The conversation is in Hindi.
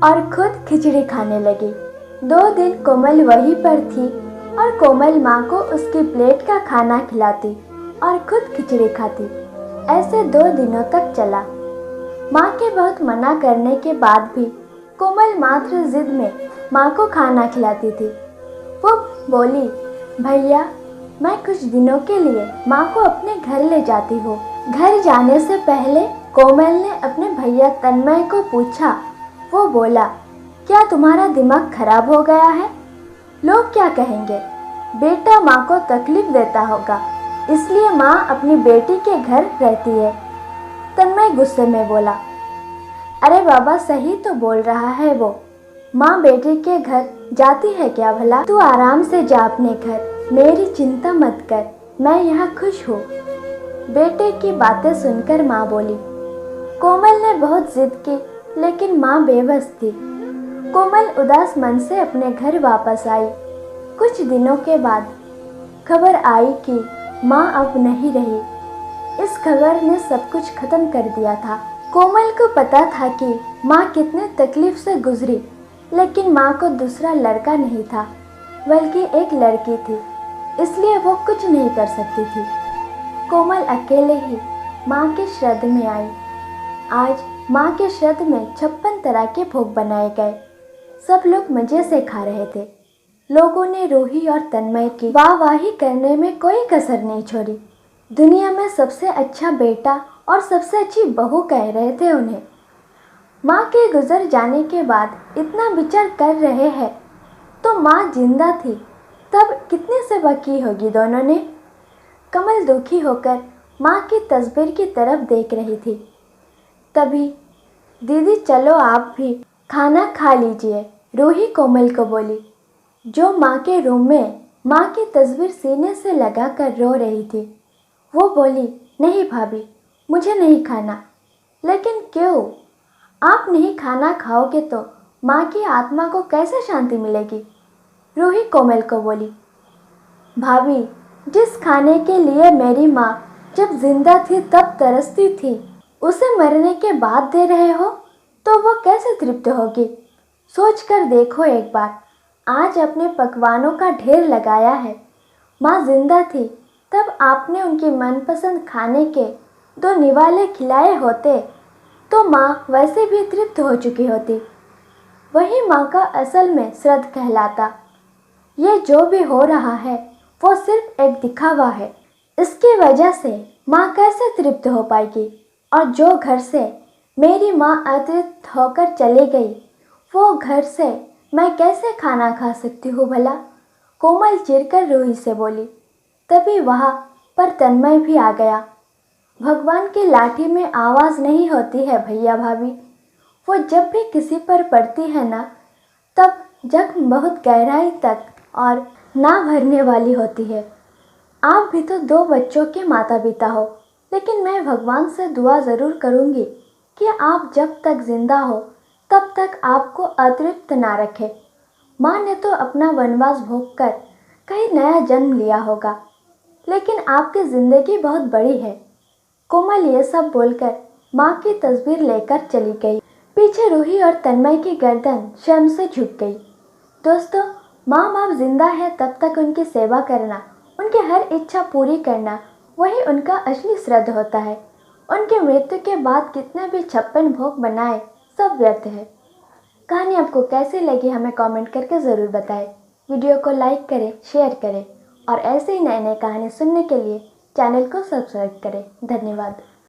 और खुद खिचड़ी खाने लगी। 2 दिन कोमल वहीं पर थी और कोमल माँ को उसकी प्लेट का खाना खिलाती और खुद खिचड़ी खाती। ऐसे 2 दिनों तक चला। माँ के बहुत मना करने के बाद भी कोमल मात्र जिद में माँ को खाना खिलाती थी। वो बोली, भैया मैं कुछ दिनों के लिए माँ को अपने घर ले जाती हूँ। घर जाने से पहले कोमल ने अपने भैया तन्मय को पूछा। वो बोला, क्या तुम्हारा दिमाग खराब हो गया है? लोग क्या कहेंगे? बेटा माँ को तकलीफ देता होगा, इसलिए माँ अपनी बेटी के घर रहती है। तन्मय गुस्से में बोला, अरे बाबा सही तो बोल रहा है वो, माँ बेटी के घर जाती है क्या भला? तू आराम से जा अपने घर, मेरी चिंता मत कर, मैं यहाँ खुश हूँ। बेटे की बातें सुनकर माँ बोली। कोमल ने बहुत जिद की, लेकिन माँ बेबस थी। कोमल उदास मन से अपने घर वापस आई। कुछ दिनों के बाद खबर आई कि माँ अब नहीं रही। इस खबर ने सब कुछ खत्म कर दिया था। कोमल को पता था कि माँ कितने तकलीफ से गुजरी, लेकिन माँ को दूसरा लड़का नहीं था, बल्कि एक लड़की थी, इसलिए वो कुछ नहीं कर सकती थी। कोमल अकेले ही माँ के श्राद्ध में आई। आज माँ के श्राद्ध में 56 तरह के भोग बनाए गए। सब लोग मजे से खा रहे थे। लोगों ने रूही और तन्मय की वाहवाही करने में कोई कसर नहीं छोड़ी। दुनिया में सबसे अच्छा बेटा और सबसे अच्छी बहू कह रहे थे उन्हें। माँ के गुजर जाने के बाद इतना विचार कर रहे हैं, तो माँ जिंदा थी तब कितनी सेवा की होगी दोनों ने। कमल दुखी होकर माँ की तस्वीर की तरफ देख रही थी। तभी, दीदी चलो आप भी खाना खा लीजिए, रूही कोमल को बोली, जो माँ के रूम में माँ की तस्वीर सीने से लगाकर रो रही थी। वो बोली, नहीं भाभी, मुझे नहीं खाना। लेकिन क्यों? आप नहीं खाना खाओगे तो माँ की आत्मा को कैसे शांति मिलेगी? रूही कोमल को बोली, भाभी, जिस खाने के लिए मेरी माँ जब जिंदा थी तब तरसती थी, उसे मरने के बाद दे रहे हो तो वो कैसे तृप्त होगी? सोच कर देखो एक बार। आज अपने पकवानों का ढेर लगाया है। माँ जिंदा थी तब आपने उनकी मनपसंद खाने के 2 निवाले खिलाए होते तो माँ वैसे भी तृप्त हो चुकी होती। वही माँ का असल में श्राद्ध कहलाता। ये जो भी हो रहा है वो सिर्फ एक दिखावा है। इसकी वजह से माँ कैसे तृप्त हो पाएगी? और जो घर से मेरी माँ अतृप्त होकर चली गई, वो घर से मैं कैसे खाना खा सकती हूँ भला? कोमल चिढ़कर रूही से बोली। तभी वहाँ पर तन्मय भी आ गया। भगवान की लाठी में आवाज़ नहीं होती है भैया भाभी, वो जब भी किसी पर पड़ती है ना, तब जख्म बहुत गहराई तक और ना भरने वाली होती है। आप भी तो 2 बच्चों के माता पिता हो, लेकिन मैं भगवान से दुआ ज़रूर करूँगी कि आप जब तक जिंदा हो तब तक आपको अतृप्त ना रखे। माँ ने तो अपना वनवास भोग कर कहीं नया जन्म लिया होगा, लेकिन आपकी ज़िंदगी बहुत बड़ी है। कोमल ये सब बोलकर माँ की तस्वीर लेकर चली गई। पीछे रूही और तन्मय की गर्दन शर्म से झुक गई। दोस्तों, माँ बाप जिंदा है तब तक उनकी सेवा करना, उनकी हर इच्छा पूरी करना, वही उनका असली श्राद्ध होता है। उनकी मृत्यु के बाद कितने भी 56 भोग बनाए, सब व्यर्थ है। कहानी आपको कैसी लगी हमें कमेंट करके ज़रूर बताएं। वीडियो को लाइक करें, शेयर करें और ऐसे ही नए नए कहानी सुनने के लिए चैनल को सब्सक्राइब करें। धन्यवाद।